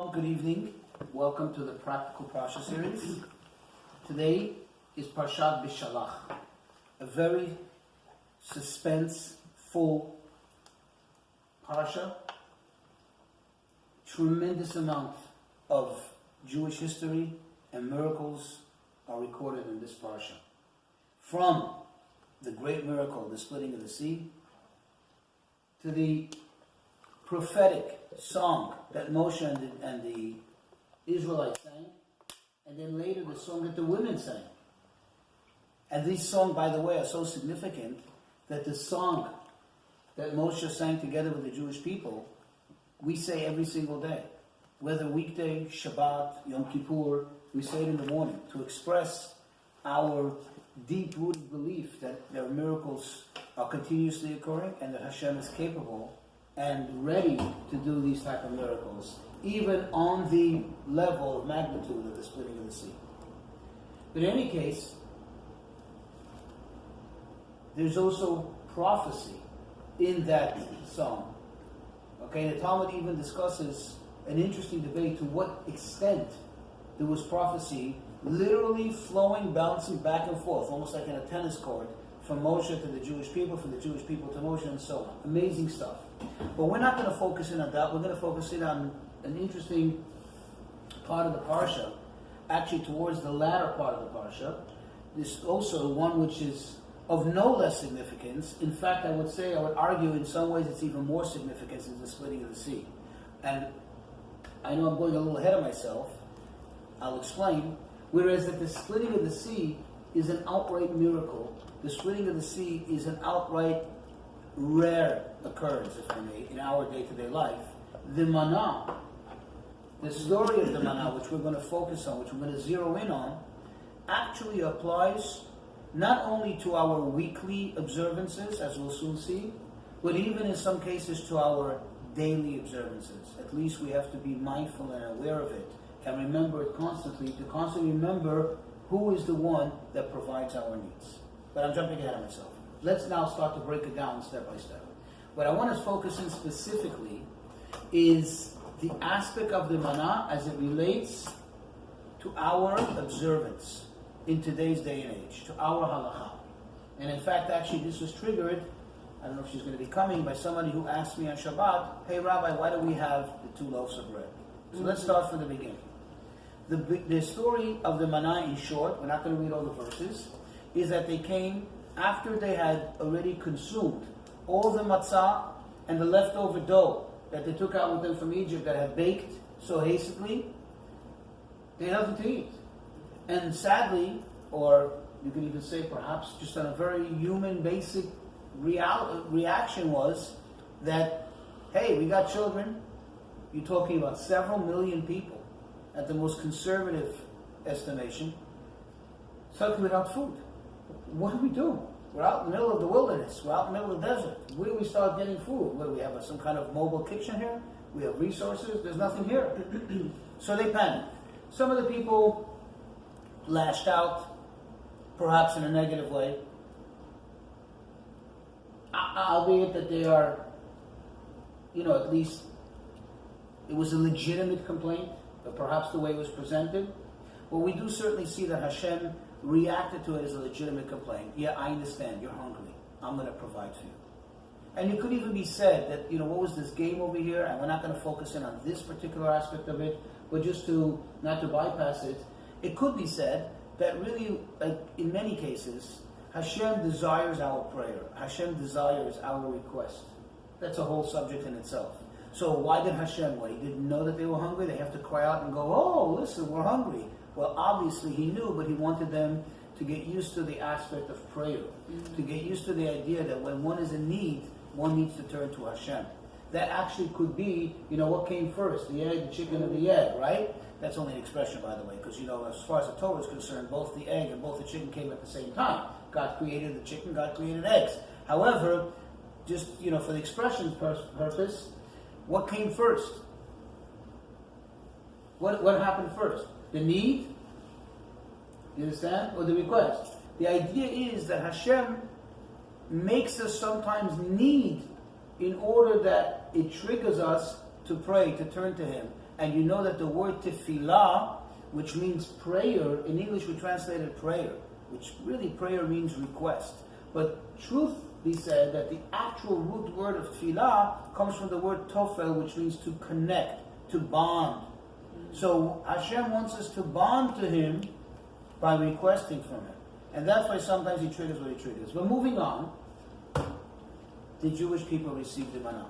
Good evening. Welcome to the Practical Parasha series. Today is Parshat Bishalach, a very suspense-full Parasha. Tremendous amount of Jewish history and miracles are recorded in this Parasha. From the great miracle, the splitting of the sea, to the prophetic song that Moshe and the Israelites sang, and then later the song that the women sang. And these songs, by the way, are so significant that the song that Moshe sang together with the Jewish people, we say every single day. Whether weekday, Shabbat, Yom Kippur, we say it in the morning to express our deep-rooted belief that their miracles are continuously occurring and that Hashem is capable and ready to do these type of miracles, even on the level of magnitude of the splitting of the sea. But in any case, there's also prophecy in that song. Okay, the Talmud even discusses an interesting debate to what extent there was prophecy literally flowing, bouncing back and forth, almost like in a tennis court, from Moshe to the Jewish people, from the Jewish people to Moshe, and so on. Amazing stuff. But we're not going to focus in on that. We're going to focus in on an interesting part of the Parsha, actually towards the latter part of the Parsha. This also one which is of no less significance. In fact, I would argue in some ways it's even more significant than the splitting of the sea. And I know I'm going a little ahead of myself. I'll explain. Whereas that the splitting of the sea is an outright miracle, the splitting of the sea is an outright rare occurrence, if I may, in our day-to-day life. The Manna, the story of the Manna, which we're going to focus on, which we're going to zero in on, actually applies not only to our weekly observances, as we'll soon see, but even in some cases to our daily observances. At least we have to be mindful and aware of it and remember it constantly, to constantly remember who is the one that provides our needs. But I'm jumping ahead of myself. Let's now start to break it down step by step. What I want to focus on specifically is the aspect of the Manna as it relates to our observance in today's day and age, to our halakha. And in fact, actually, this was triggered, I don't know if she's going to be coming, by somebody who asked me on Shabbat, hey Rabbi, why do we have the 2 loaves of bread? So let's start from the beginning. The story of the Manna, in short, we're not going to read all the verses, is that they came after they had already consumed all the matzah and the leftover dough that they took out with them from Egypt that had baked so hastily. They had nothing to eat. And sadly, or you can even say perhaps just on a very human basic reaction was that, hey, we got children. You're talking about several million people at the most conservative estimation, suddenly without food. What do we do? We're out in the middle of the wilderness. We're out in the middle of the desert. Where do we start getting food? What do we have? Some kind of mobile kitchen here? We have resources? There's nothing here. So they panicked. Some of the people lashed out, perhaps in a negative way, albeit that they are, at least it was a legitimate complaint, but perhaps the way it was presented. Well, we do certainly see that Hashem reacted to it as a legitimate complaint. Yeah, I understand, you're hungry. I'm going to provide for you. And it could even be said that, what was this game over here? And we're not going to focus in on this particular aspect of it, but just not to bypass it. It could be said that really, like in many cases, Hashem desires our prayer. Hashem desires our request. That's a whole subject in itself. So why did Hashem, when he didn't know that they were hungry, they have to cry out and go, oh, listen, we're hungry. Well, obviously he knew, but he wanted them to get used to the aspect of prayer, to get used to the idea that when one is in need, one needs to turn to Hashem. That actually could be, what came first, the egg, the chicken, or the egg, right? That's only an expression, by the way, because, as far as the Torah is concerned, both the egg and both the chicken came at the same time. God created the chicken, God created eggs. However, just, for the expression purpose, what came first? What happened first? The need? You understand? Or the request? The idea is that Hashem makes us sometimes need in order that it triggers us to pray, to turn to Him. And you know that the word tefillah, which means prayer, in English we translated prayer, which really prayer means request. But truth be said that the actual root word of tefillah comes from the word tofel, which means to connect, to bond. So Hashem wants us to bond to Him by requesting from Him. And that's why sometimes He triggers what He triggers. But moving on, the Jewish people received the manna.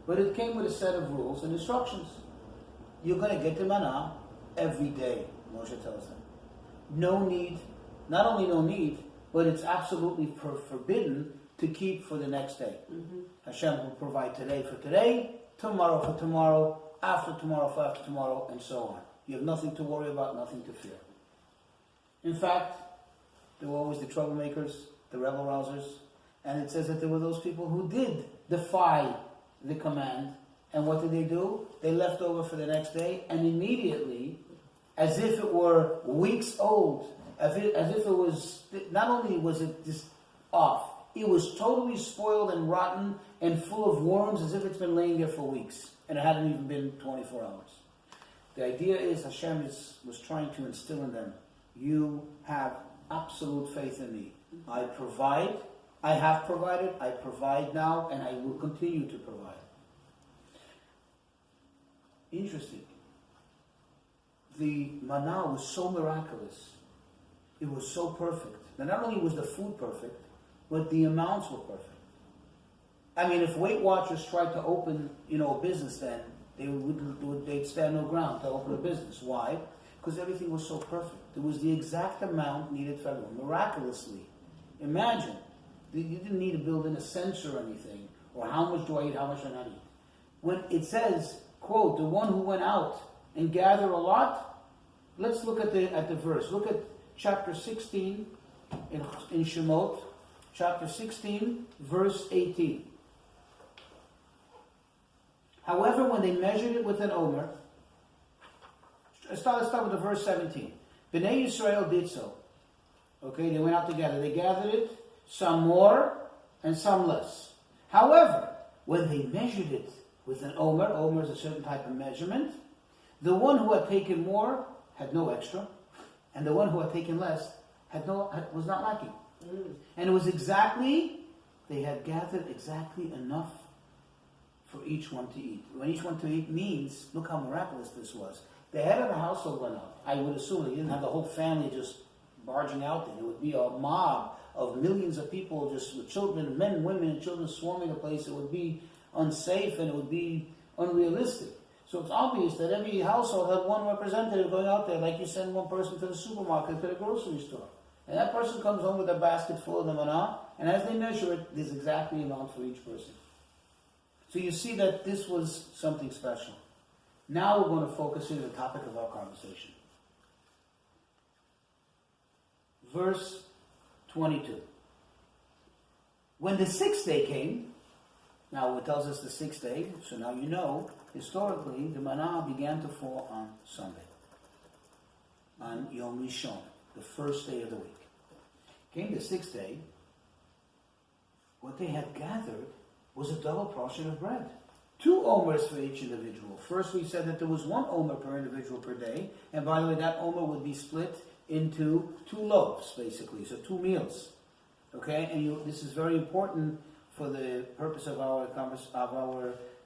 But it came with a set of rules and instructions. You're going to get the manna every day, Moshe tells them. No need, not only no need, but it's absolutely forbidden to keep for the next day. Hashem will provide today for today, tomorrow for tomorrow, after tomorrow for after tomorrow, and so on. You have nothing to worry about, nothing to fear. In fact, there were always the troublemakers, the rebel rousers, and it says that there were those people who did defy the command. And what did they do? They left over for the next day, and immediately, as if it were weeks old, as if it was, not only was it just off, it was totally spoiled and rotten and full of worms, as if it's been laying there for weeks, and it hadn't even been 24 hours. The idea is Hashem was trying to instill in them, you have absolute faith in me. I provide, I have provided, I provide now, and I will continue to provide. Interesting. The manna was so miraculous. It was so perfect. Now, not only was the food perfect, but the amounts were perfect. I mean, if Weight Watchers tried to open, a business, then they'd stand no ground to open a business. Why? Because everything was so perfect. There was the exact amount needed for everyone, miraculously. Imagine, you didn't need to build in a sensor or anything, or how much do I eat, how much do I not eat. When it says, quote, the one who went out and gathered a lot, let's look at the verse. Look at chapter 16 in Shemot, chapter 16, verse 18. However, when they measured it with an omer, let's start with the verse 17. Bnei Yisrael did so. Okay, they went out together. They gathered it, some more and some less. However, when they measured it with an omer is a certain type of measurement, the one who had taken more had no extra, and the one who had taken less was not lacking. And it was they had gathered exactly enough for each one to eat. When each one to eat means, look how miraculous this was. The head of the household went up. I would assume they didn't have the whole family just barging out there. It would be a mob of millions of people, just with children, men, women, and children swarming the place. It would be unsafe and it would be unrealistic. So it's obvious that every household had one representative going out there, like you send one person to the supermarket, to the grocery store. And that person comes home with a basket full of the manna, and as they measure it, there's exactly an amount for each person. So you see that this was something special. Now we're going to focus on the topic of our conversation. Verse 22. When the sixth day came, now it tells us the sixth day, so now you know, historically, the manna began to fall on Sunday, on Yom Rishon, the first day of the week. Came the sixth day, what they had gathered was a double portion of bread. 2 omers for each individual. First we said that there was 1 omer per individual per day, and by the way, that omer would be split into 2 loaves, basically, so 2 meals. Okay, and this is very important for the purpose of our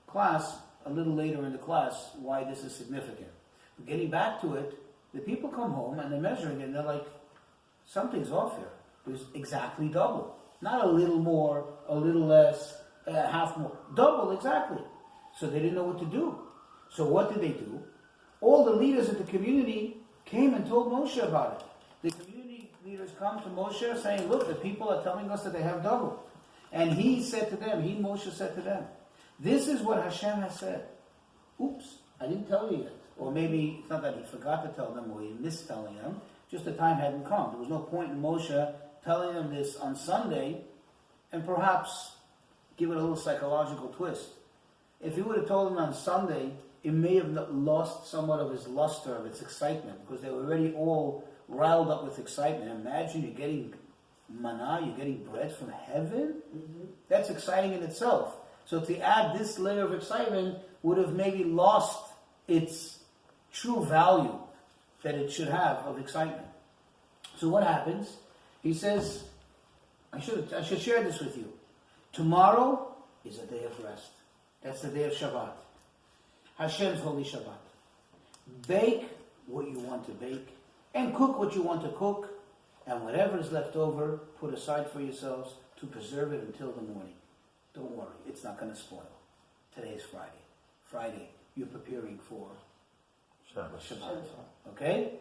class, a little later in the class, why this is significant. But getting back to it, the people come home and they're measuring it and they're like, something's off here. There's exactly double. Not a little more, a little less, half more. Double, exactly. So they didn't know what to do. So what did they do? All the leaders of the community came and told Moshe about it. The community leaders come to Moshe saying, look, the people are telling us that they have double. And Moshe said to them, this is what Hashem has said. Oops, I didn't tell you yet. Or maybe it's not that he forgot to tell them or he missed telling them, just the time hadn't come. There was no point in Moshe telling them this on Sunday and perhaps give it a little psychological twist. If he would have told them on Sunday, it may have lost somewhat of its luster, of its excitement, because they were already all riled up with excitement. Imagine you're getting manna, you're getting bread from heaven. That's exciting in itself. So to add this layer of excitement would have maybe lost its true value that it should have of excitement. So what happens? He says, I should share this with you. Tomorrow is a day of rest. That's the day of Shabbat. Hashem's holy Shabbat. Bake what you want to bake and cook what you want to cook, and whatever is left over, put aside for yourselves to preserve it until the morning. Don't worry, it's not going to spoil. Today is Friday. Friday, you're preparing for Shabbat. Okay?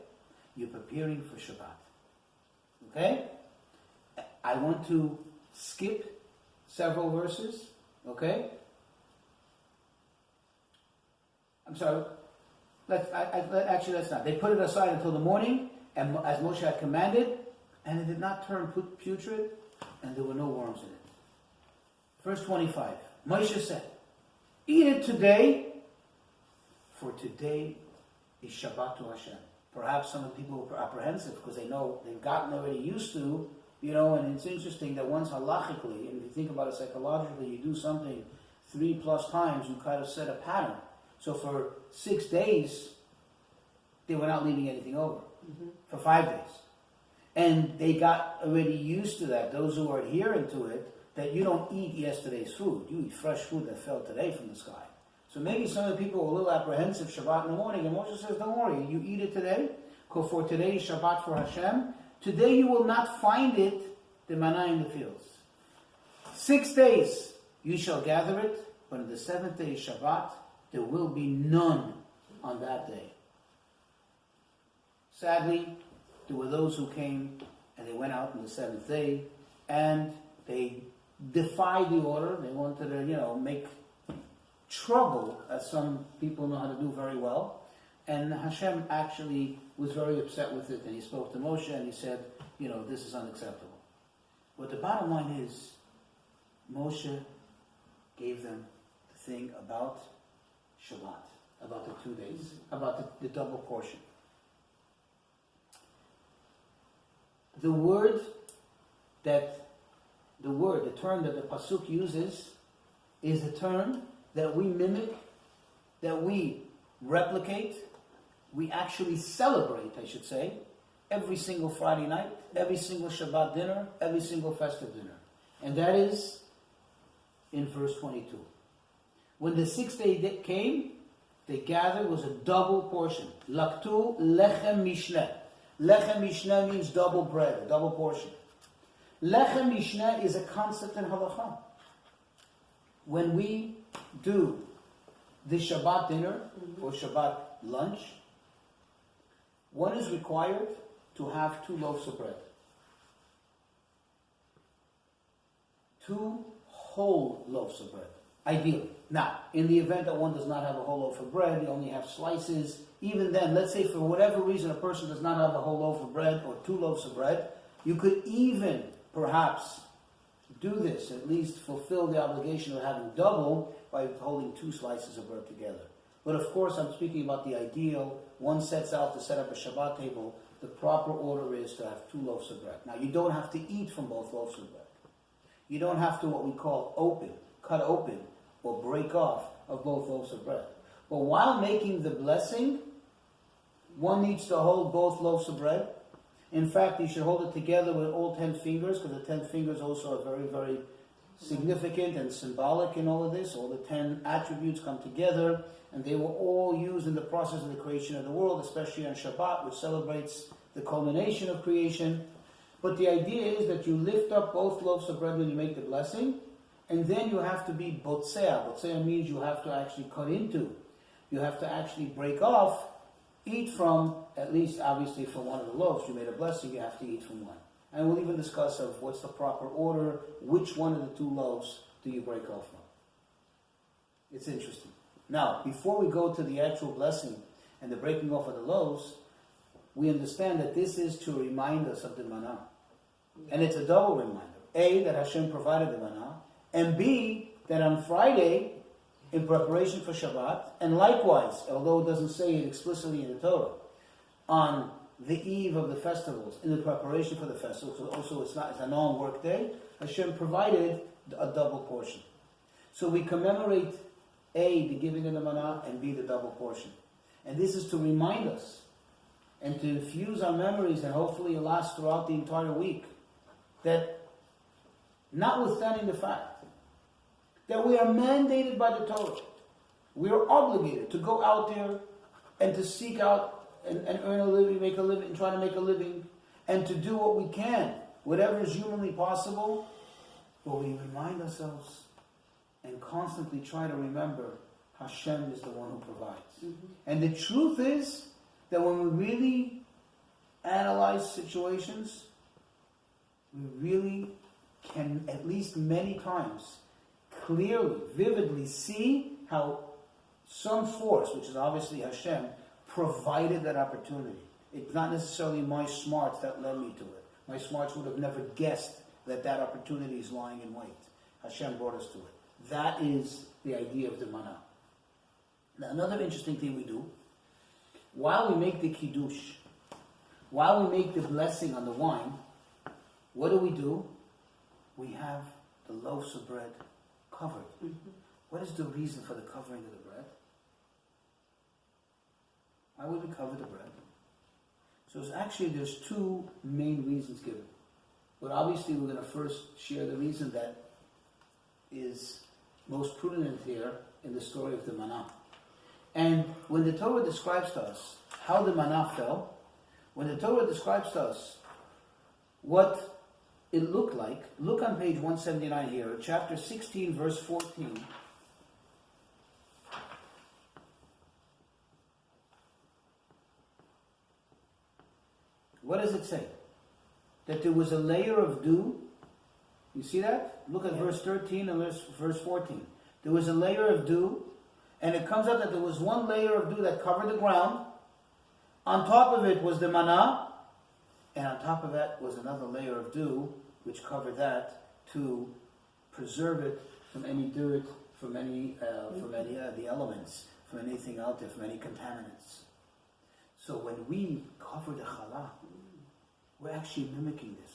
You're preparing for Shabbat. Okay? I want to skip several verses. Okay? I'm sorry. Let's not. They put it aside until the morning, and as Moshe had commanded, and it did not turn putrid, and there were no worms in it. Verse 25. Moshe said, eat it today, for today is Shabbat to Hashem. Perhaps some of the people were apprehensive because they know they've gotten already used to, and it's interesting that once halachically, and if you think about it psychologically, you do something 3+ times, you kind of set a pattern. So for 6 days, they were not leaving anything over. For 5 days. And they got already used to that, those who are adhering to it, that you don't eat yesterday's food. You eat fresh food that fell today from the sky. So maybe some of the people were a little apprehensive Shabbat in the morning, and Moshe says, don't worry, you eat it today, because for today is Shabbat for Hashem. Today you will not find it, the manna in the fields. 6 days you shall gather it, but on the 7th day is Shabbat, there will be none on that day. Sadly, there were those who came and they went out on the 7th day and they defied the order. They wanted to, make trouble, as some people know how to do very well. And Hashem actually was very upset with it, and he spoke to Moshe and he said, this is unacceptable. But the bottom line is, Moshe gave them the thing about Shabbat, about the 2 days, about the double portion. The term that the Pasuk uses is a term that we mimic, that we replicate, we actually celebrate, I should say, every single Friday night, every single Shabbat dinner, every single festive dinner. And that is in verse 22. When the 6th day came, they gathered, was a double portion. Laktu lechem mishneh. Lechem mishneh means double bread, a double portion. Lechem mishneh is a concept in halacha. When we do the Shabbat dinner or Shabbat lunch, one is required to have 2 loaves of bread. 2 whole loaves of bread, ideally. Now, in the event that one does not have a whole loaf of bread, you only have slices. Even then, let's say for whatever reason a person does not have a whole loaf of bread or 2 loaves of bread, you could even perhaps do this, at least fulfill the obligation of having double by holding 2 slices of bread together. But of course, I'm speaking about the ideal. One sets out to set up a Shabbat table. The proper order is to have 2 loaves of bread. Now, you don't have to eat from both loaves of bread. You don't have to, what we call cut open, or break off of both loaves of bread. But while making the blessing, one needs to hold both loaves of bread. In fact, you should hold it together with all 10 fingers, because the 10 fingers also are very, very significant and symbolic in all of this. All the 10 attributes come together, and they were all used in the process of the creation of the world, especially on Shabbat, which celebrates the culmination of creation. But the idea is that you lift up both loaves of bread when you make the blessing, and then you have to be botzea. Botzea means you have to actually cut into. You have to actually break off, eat from, at least obviously from one of the loaves. You made a blessing, you have to eat from one. And we'll even discuss of what's the proper order, which one of the 2 loaves do you break off from. It's interesting. Now, before we go to the actual blessing and the breaking off of the loaves, we understand that this is to remind us of the manna. And it's a double reminder. A, that Hashem provided the manna, and B, that on Friday, in preparation for Shabbat, and likewise, although it doesn't say it explicitly in the Torah, on the eve of the festivals, in the preparation for the festivals, so also it's a non-work day, Hashem provided a double portion. So we commemorate A, the giving of the manna, and B, the double portion. And this is to remind us and to infuse our memories, and hopefully it lasts throughout the entire week, that notwithstanding the fact that we are mandated by the Torah, we are obligated to go out there and to seek out and earn a living, make a living, and try to make a living, and to do what we can, whatever is humanly possible, but we remind ourselves and constantly try to remember Hashem is the one who provides. Mm-hmm. And the truth is that when we really analyze situations, we really can, at least many times, clearly, vividly see how some force, which is obviously Hashem, provided that opportunity. It's not necessarily my smarts that led me to it. My smarts would have never guessed that that opportunity is lying in wait. Hashem brought us to it. That is the idea of the Manna. Now, another interesting thing we do, while we make the Kiddush, while we make the blessing on the wine, what do? We have the loaves of bread covered. Mm-hmm. What is the reason for the covering of the bread? Why would we cover the bread? So there's two main reasons given. But obviously we're going to first share the reason that is most prominent here in the story of the Manna. And when the Torah describes to us how the Manna fell, when the Torah describes to us what it looked like, look on page 179 here, chapter 16, verse 14. What does it say? That there was a layer of dew. You see that? Look at verse 13 and verse 14. There was a layer of dew, and it comes out that there was one layer of dew that covered the ground. On top of it was the manna, and on top of that was another layer of dew, which covered that to preserve it from any dirt, from any the elements, from anything out there, from any contaminants. So when we cover the challah, we're actually mimicking this.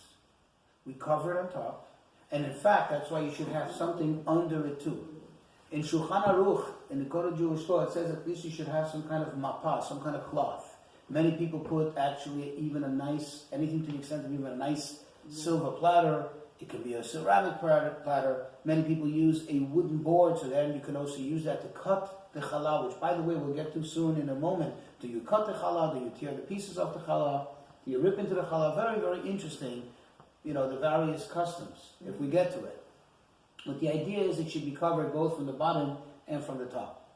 We cover it on top, and in fact, that's why you should have something under it too. In Shulchan Aruch, in the Code of Jewish Law, it says at least you should have some kind of mappa, some kind of cloth. Many people put actually even a nice, anything to the extent of even a nice silver platter. It can be a ceramic platter. Many people use a wooden board, so then you can also use that to cut the challah, which by the way we'll get to soon in a moment. Do you cut the challah? Do you tear the pieces off the challah? Do you rip into the challah? Very, very interesting, the various customs, if we get to it. But the idea is it should be covered both from the bottom and from the top.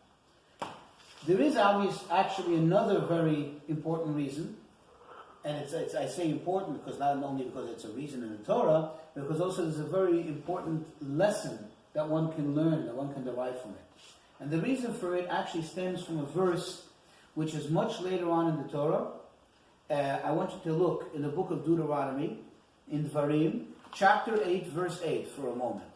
There is actually another very important reason, and I say important because not only because it's a reason in the Torah, but because also there's a very important lesson that one can learn, that one can derive from it. And the reason for it actually stems from a verse which is much later on in the Torah. I want you to look in the book of Deuteronomy, in Dvarim, chapter 8, verse 8, for a moment.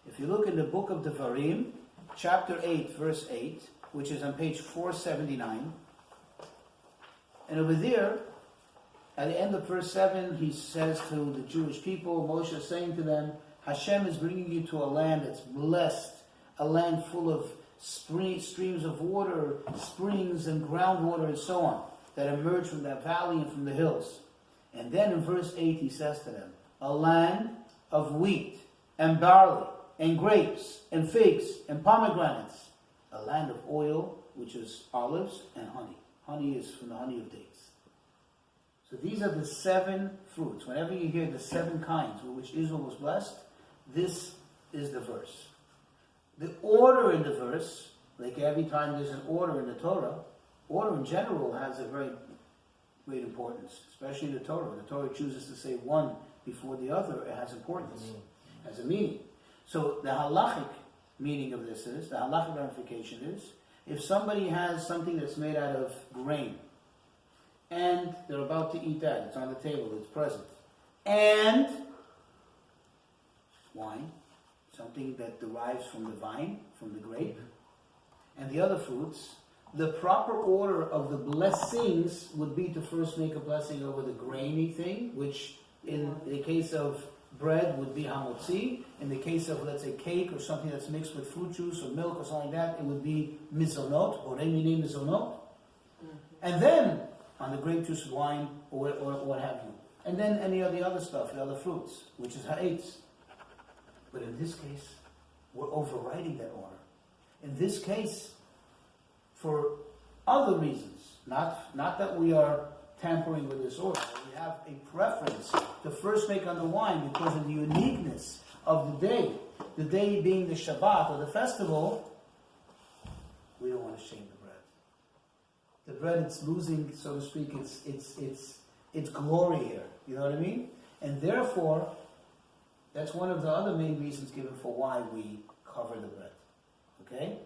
If you look in the book of Dvarim, chapter 8, verse 8, which is on page 479, and over there, at the end of verse 7, he says to the Jewish people, Moshe is saying to them, Hashem is bringing you to a land that's blessed, a land full of streams of water, springs and groundwater and so on, that emerge from that valley and from the hills. And then in verse 8 he says to them, a land of wheat and barley and grapes and figs and pomegranates, a land of oil, which is olives, and honey. Honey is from the honey of dates. So these are the 7 fruits. Whenever you hear the 7 kinds with which Israel was blessed, this is the verse. The order in the verse, like every time there's an order in the Torah, order in general has a very great importance, especially in the Torah. When the Torah chooses to say one before the other, it has importance, has a meaning. So the halachic meaning of this is, the halachic ramification is, if somebody has something that's made out of grain, and they're about to eat that, it's on the table, it's present, and wine, something that derives from the vine, from the grape, and the other fruits, the proper order of the blessings would be to first make a blessing over the grainy thing, which in the case of bread would be hamotzi. In the case of, let's say, cake or something that's mixed with fruit juice or milk or something like that, it would be mizonot, or remine mizonot. and then on the grape juice, wine, or what have you. And then any of the other stuff, the other fruits, which is ha'etz. But in this case, we're overriding that order. In this case, for other reasons, not that we are tampering with this order, but we have a preference to first make on the wine because of the uniqueness of the day being the Shabbat or the festival. We don't want to shame the bread. The bread, it's losing, so to speak, its glory here. You know what I mean? And therefore, that's one of the other main reasons given for why we cover the bread. Okay?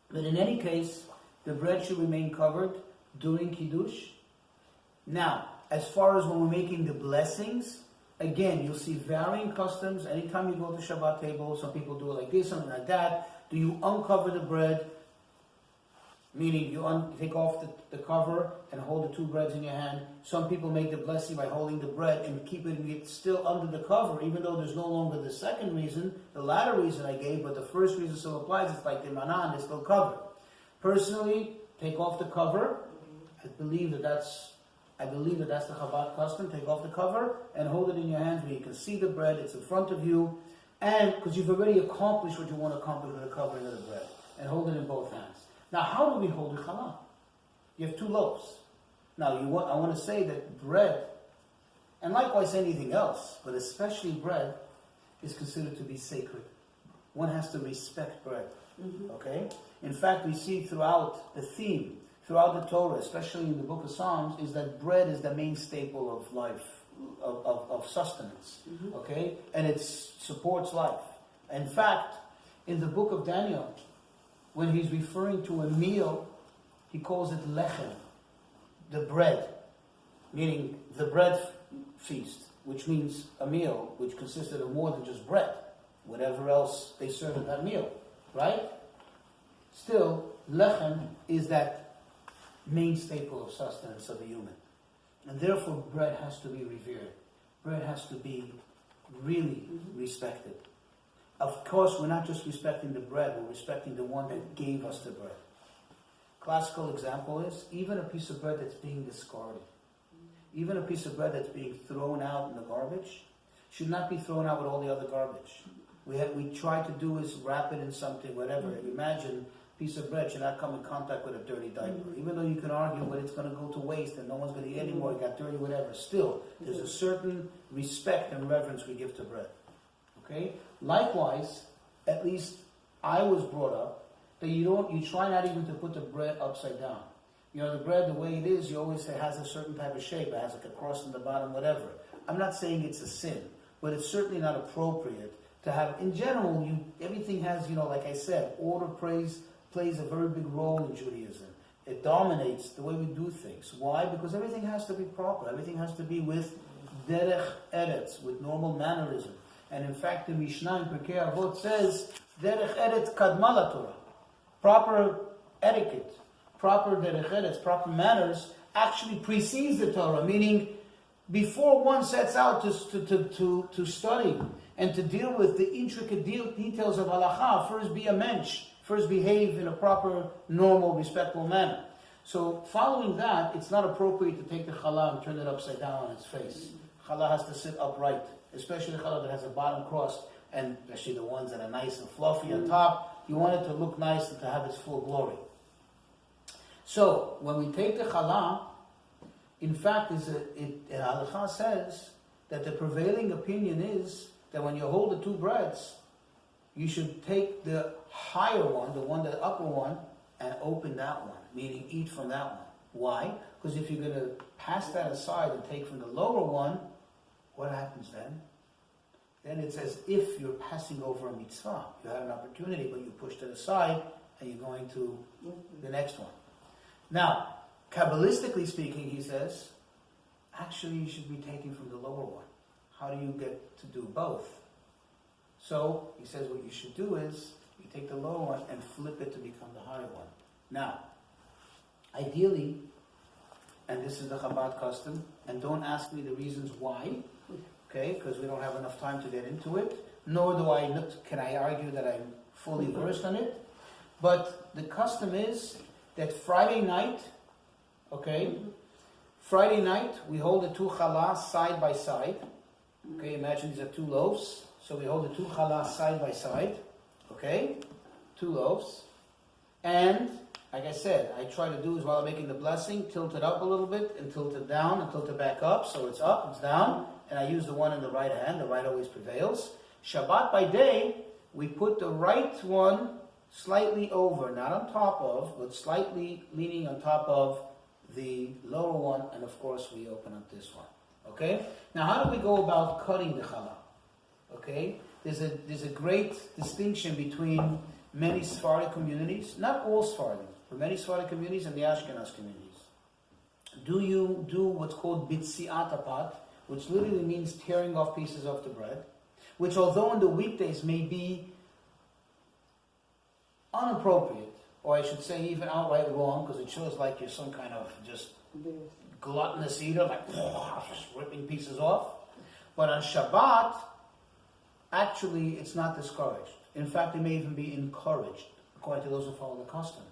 But in any case, the bread should remain covered during Kiddush. Now, as far as when we're making the blessings, again, you'll see varying customs. Anytime you go to Shabbat table, some people do it like this, something like that. Do you uncover the bread? Meaning you take off the cover and hold the two breads in your hand. Some people make the blessing by holding the bread and keeping it still under the cover, even though there's no longer the second reason, the latter reason I gave, but the first reason still applies. It's like the Manna and it's still covered. Personally, take off the cover. I believe that that's the Chabad custom. Take off the cover and hold it in your hands where you can see the bread. It's in front of you, and because you've already accomplished what you want to accomplish with the covering of the bread, and hold it in both hands. Now, how do we hold the challah? You have two loaves. Now, I want to say that bread, and likewise anything else, but especially bread, is considered to be sacred. One has to respect bread. Mm-hmm. Okay? In fact, we see throughout the theme, throughout the Torah, especially in the book of Psalms, is that bread is the main staple of life, of sustenance. Mm-hmm. Okay? And it supports life. In fact, in the book of Daniel, when he's referring to a meal, he calls it lechem, the bread, meaning the bread feast, which means a meal which consisted of more than just bread, whatever else they serve at that meal, right? Still, lechem is that main staple of sustenance of the human. And therefore, bread has to be revered. Bread has to be really respected. Of course, we're not just respecting the bread, we're respecting the one that gave us the bread. Classical example is even a piece of bread that's being discarded, even a piece of bread that's being thrown out in the garbage, should not be thrown out with all the other garbage. We try to do is wrap it in something, whatever. Imagine a piece of bread should not come in contact with a dirty diaper. Even though you can argue, but it's going to go to waste and no one's going to eat anymore, it got dirty, whatever. Still, there's a certain respect and reverence we give to bread. Okay? Likewise, at least I was brought up that you try not even to put the bread upside down. You know, the bread, the way it is, you always say it has a certain type of shape. It has like a cross in the bottom, whatever. I'm not saying it's a sin, but it's certainly not appropriate to have, in general, everything has, like I said, order plays a very big role in Judaism. It dominates the way we do things. Why? Because everything has to be proper. Everything has to be with derech eretz, with normal mannerism. And in fact, the Mishnah in Pirkei Avot says, derech eretz kadma laTorah. Proper etiquette, proper derech eretz, proper manners actually precedes the Torah. Meaning, before one sets out to study and to deal with the intricate details of halacha, first be a mensch, first behave in a proper, normal, respectful manner. So, following that, it's not appropriate to take the challah and turn it upside down on its face. Challah has to sit upright. Especially the challah that has a bottom crust, and especially the ones that are nice and fluffy on top. You want it to look nice and to have its full glory. So, when we take the challah, in fact, halakha says that the prevailing opinion is that when you hold the two breads, you should take the higher one, the upper one, and open that one, meaning eat from that one. Why? Because if you're going to pass that aside and take from the lower one, what happens then? Then it's as if you're passing over a mitzvah. You had an opportunity, but you pushed it aside, and you're going to the next one. Now, Kabbalistically speaking, he says, actually you should be taking from the lower one. How do you get to do both? So, he says what you should do is, you take the lower one and flip it to become the higher one. Now, ideally, and this is the Chabad custom, and don't ask me the reasons why, okay, because we don't have enough time to get into it, nor can I argue that I'm fully versed on it, but the custom is that Friday night, Okay? Friday night, we hold the two challah side by side. Okay, imagine these are two loaves. So we hold the two challah side by side. Okay? Two loaves. And, like I said, I try to do is while I'm making the blessing, tilt it up a little bit, and tilt it down, and tilt it back up. So it's up, it's down. And I use the one in the right hand. The right always prevails. Shabbat by day, we put the right one slightly over, not on top of, but slightly leaning on top of the lower one, and of course we open up this one. Okay? Now how do we go about cutting the challah? Okay? There's a great distinction between many Sephardic communities, not all Sephardic, but many Sephardic communities and the Ashkenaz communities. Do you do what's called bitziat apat, which literally means tearing off pieces of the bread, which although in the weekdays may be unappropriate, or I should say even outright wrong, because it shows like you're some kind of just gluttonous eater, like just ripping pieces off. But on Shabbat, actually it's not discouraged. In fact, it may even be encouraged, according to those who follow the custom.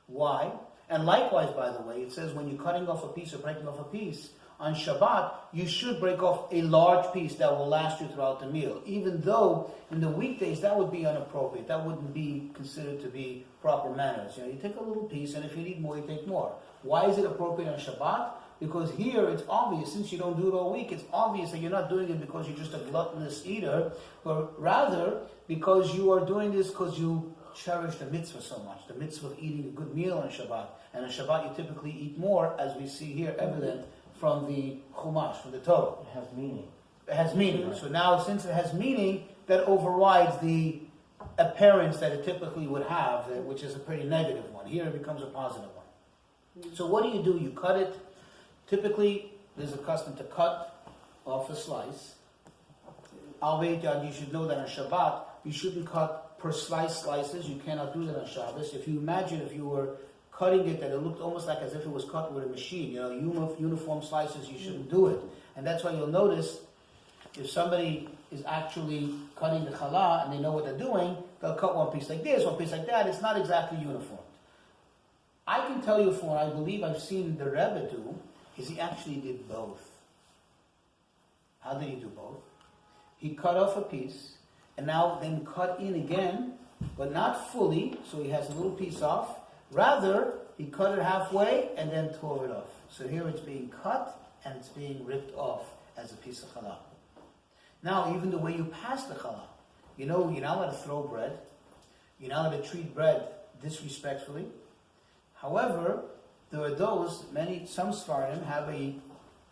Why? And likewise, by the way, it says when you're cutting off a piece or breaking off a piece, on Shabbat, you should break off a large piece that will last you throughout the meal. Even though in the weekdays that would be inappropriate. That wouldn't be considered to be proper manners. You take a little piece, and if you need more, you take more. Why is it appropriate on Shabbat? Because here it's obvious, since you don't do it all week, it's obvious that you're not doing it because you're just a gluttonous eater, but rather because you are doing this because you cherish the mitzvah so much, the mitzvah of eating a good meal on Shabbat. And on Shabbat you typically eat more, as we see here evident from the Chumash, from the Torah. It has meaning. It has meaning. So now, since it has meaning, that overrides the appearance that it typically would have, which is a pretty negative one. Here it becomes a positive one. So what do? You cut it. Typically, there's a custom to cut off a slice. Albeit, you should know that on Shabbat, you shouldn't cut per slices. You cannot do that on Shabbos. If you imagine if you were cutting it that it looked almost like as if it was cut with a machine, uniform slices, you shouldn't do it. And that's why you'll notice if somebody is actually cutting the challah and they know what they're doing, they'll cut one piece like this, one piece like that. It's not exactly uniform. I can tell you for what I believe I've seen the Rebbe do, is he actually did both. How did he do both? He cut off a piece and now then cut in again, but not fully, so he has a little piece off. Rather, he cut it halfway and then tore it off. So here it's being cut and it's being ripped off as a piece of challah. Now, even the way you pass the challah, you're not allowed to throw bread. You're not allowed to treat bread disrespectfully. However, there are some Sfardim have a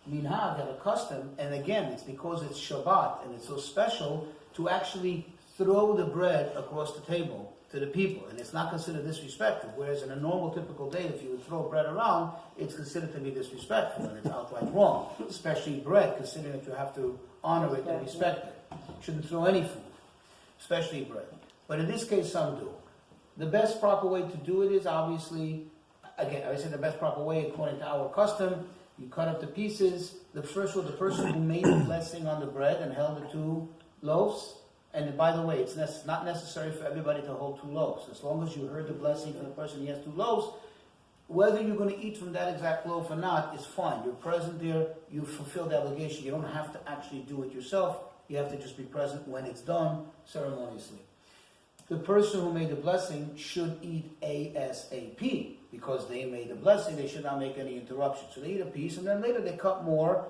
minhag, have a custom, and again, it's because it's Shabbat and it's so special to actually throw the bread across the table to the people, and it's not considered disrespectful. Whereas in a normal, typical day, if you would throw bread around, it's considered to be disrespectful, and it's outright wrong. Especially bread, considering that you have to honor it and respect it. You shouldn't throw any food, especially bread. But in this case, some do. The best proper way to do it is obviously, again, I said the best proper way according to our custom. You cut up the pieces. The person who made the blessing on the bread and held the two loaves. And by the way, it's not necessary for everybody to hold two loaves. As long as you heard the blessing from the person who has two loaves, whether you're going to eat from that exact loaf or not is fine. You're present there. You fulfill the obligation. You don't have to actually do it yourself. You have to just be present when it's done ceremoniously. The person who made the blessing should eat ASAP because they made the blessing. They should not make any interruption. So they eat a piece and then later they cut more,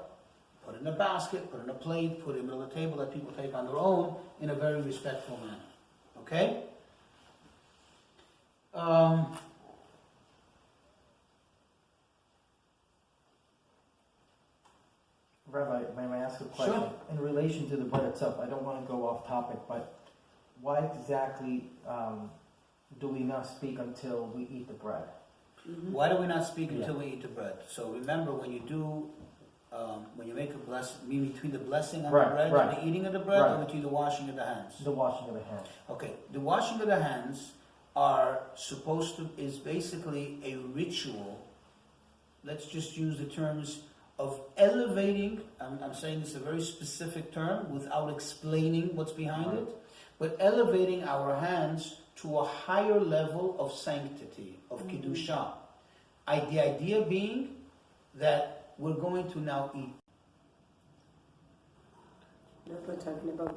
put it in a basket, put it in a plate, put it in the middle of the table that people take on their own in a very respectful manner. Okay? Rabbi, may I ask a question? Sure. In relation to the bread itself, I don't want to go off topic, but why exactly do we not speak until we eat the bread? Mm-hmm. Why do we not speak until we eat the bread? So remember, when you do, when you make a blessing, between the blessing on the bread and the eating of the bread, or between the washing of the hands? The washing of the hands. Okay, the washing of the hands is basically a ritual. Let's just use the terms of elevating. I'm saying this is a very specific term without explaining what's behind it, but elevating our hands to a higher level of sanctity, of Kedusha. The idea being that we're going to now eat. We're talking about